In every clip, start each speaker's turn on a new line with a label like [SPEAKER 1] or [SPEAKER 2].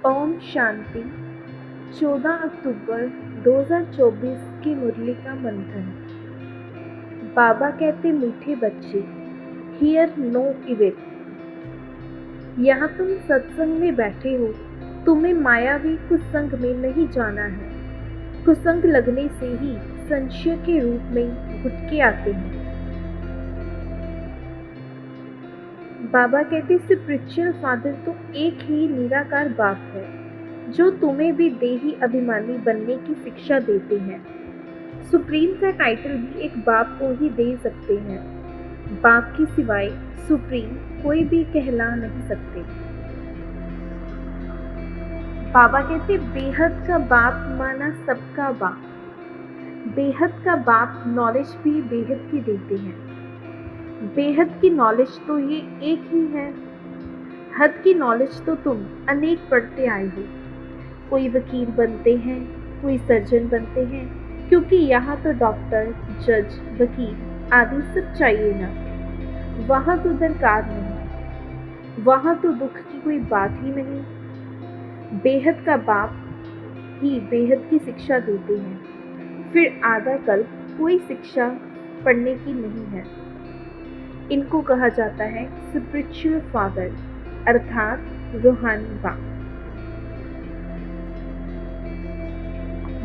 [SPEAKER 1] ओम शांति। 14 अक्टूबर 2024 की मुरली का मंथन। बाबा कहते, मीठे बच्चे, हियर नो इविल। यहाँ तुम सत्संग में बैठे हो, तुम्हें मायावी कुसंग में नहीं जाना है। कुसंग लगने से ही संशय के रूप में गुटके आते हैं। बाबा कहते, स्पिरिचुअल फादर तो एक ही निराकार बाप है, जो तुम्हें भी देही अभिमानी बनने की शिक्षा देते हैं। सुप्रीम का टाइटल भी एक बाप को ही दे सकते हैं। बाप के सिवाय सुप्रीम कोई भी कहला नहीं सकते। बाबा कहते, बेहद का बाप माना सबका बाप। बेहद का बाप नॉलेज भी बेहद की देते हैं। बेहद की नॉलेज तो ये एक ही है। हद की नॉलेज तो तुम अनेक पढ़ते आए हो। कोई वकील बनते हैं, कोई सर्जन बनते हैं, क्योंकि यहाँ तो डॉक्टर, जज, वकील आदि सब चाहिए ना। वहाँ तो दरकार नहीं, वहाँ तो दुख की कोई बात ही नहीं। बेहद का बाप ही बेहद की शिक्षा देते हैं। फिर आधा कल्प कोई शिक्षा पढ़ने की नहीं है। इनको कहा जाता है स्पिरिचुअल फादर, अर्थात रूहानी बाप।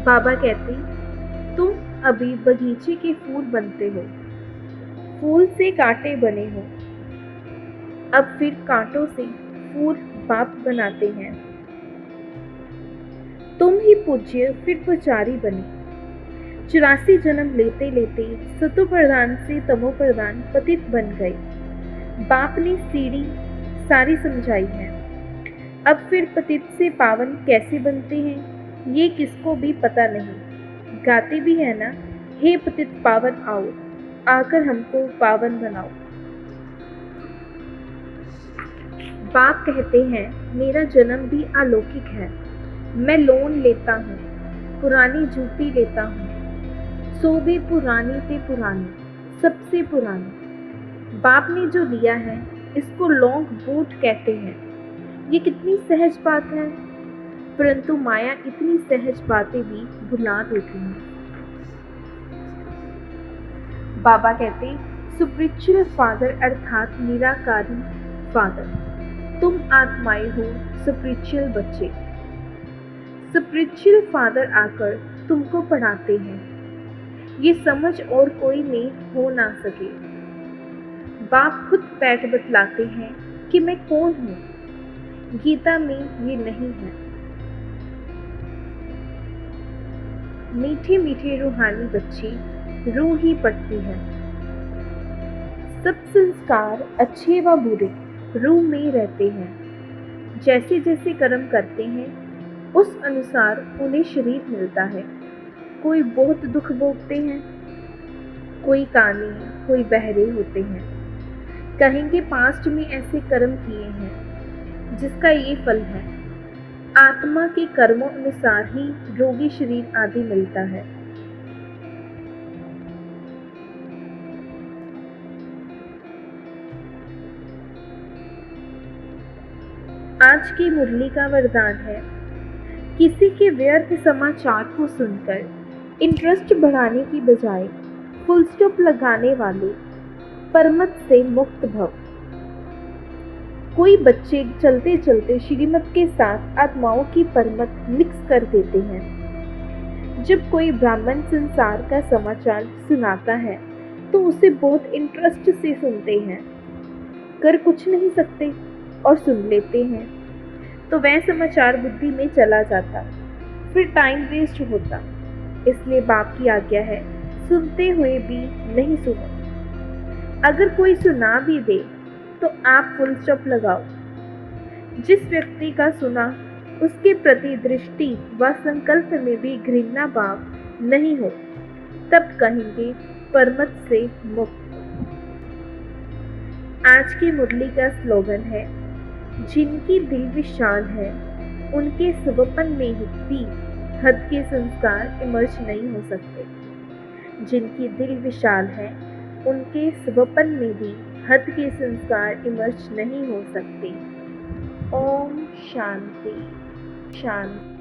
[SPEAKER 1] बाबा कहते, तुम अभी बगीचे के फूल बनते हो, फूल से कांटे बने हो, अब फिर कांटों से फूल बाप बनाते हैं। तुम ही पूज्य फिर पुजारी बने। 84 जन्म लेते लेते सतो प्रधान से तमो प्रधान पतित बन गए। बाप ने सीढ़ी सारी समझाई है। अब फिर पतित से पावन कैसे बनते हैं, ये किसको भी पता नहीं। गाते भी है ना, हे पतित पावन आओ, आकर हमको पावन बनाओ। बाप कहते हैं, मेरा जन्म भी अलौकिक है। मैं लोन लेता हूँ, पुरानी जूती लेता हूँ, सो भी पुरानी से पुरानी, सबसे पुरानी। बाप ने जो लिया है, इसको लॉन्ग बूट कहते हैं। ये कितनी सहज बात है, परंतु माया इतनी सहज बातें भी भुला देती है। बाबा कहते, स्पिरिचुअल फादर अर्थात निराकारी फादर। तुम आत्माएं हो, स्पिरिचुअल बच्चे। स्पिरिचुअल फादर आकर तुमको पढ़ाते हैं। ये समझ और कोई में हो ना सके। बाप खुद बैठ बतलाते हैं कि मैं कौन हूँ। गीता में ये नहीं है। मीठे मीठे रूहानी बच्चे, रूह ही पढ़ती है। सब संस्कार अच्छे व बुरे रूह में रहते हैं। जैसे जैसे कर्म करते हैं, उस अनुसार उन्हें शरीर मिलता है। कोई बहुत दुख भोगते हैं, कोई काने, कोई बहरे होते हैं। कहेंगे पास्ट में ऐसे कर्म किए हैं, जिसका ये फल है। आत्मा के कर्मों अनुसार ही रोगी शरीर आदि मिलता है। आज की मुरली का वरदान है, किसी के व्यर्थ समाचार को सुनकर इंटरेस्ट बढ़ाने की बजाय फुल स्टॉप लगाने वाले परमत से मुक्त भव। कोई बच्चे चलते चलते श्रीमत के साथ आत्माओं की परमत मिक्स कर देते हैं। जब कोई ब्राह्मण संसार का समाचार सुनाता है, तो उसे बहुत इंटरेस्ट से सुनते हैं। कर कुछ नहीं सकते और सुन लेते हैं, तो वह समाचार बुद्धि में चला जाता, फिर टाइम वेस्ट होता। इसलिए बाप की आज्ञा है, सुनते हुए भी नहीं सुनो। अगर कोई सुना भी दे, तो आप फुल स्टॉप लगाओ। जिस व्यक्ति का सुना, उसके प्रति दृष्टि व संकल्प में भी घृणा भाव नहीं हो, तब कहेंगे परमत से मुक्त। आज की मुरली का स्लोगन है, जिनकी दिल विशाल है, उनके स्वपन में भी हद के संस्कार इमर्ज नहीं हो सकते। जिनकी दिल विशाल है, उनके स्वपन में भी हद के संस्कार इमर्ज नहीं हो सकते। ओम शांति। शांत।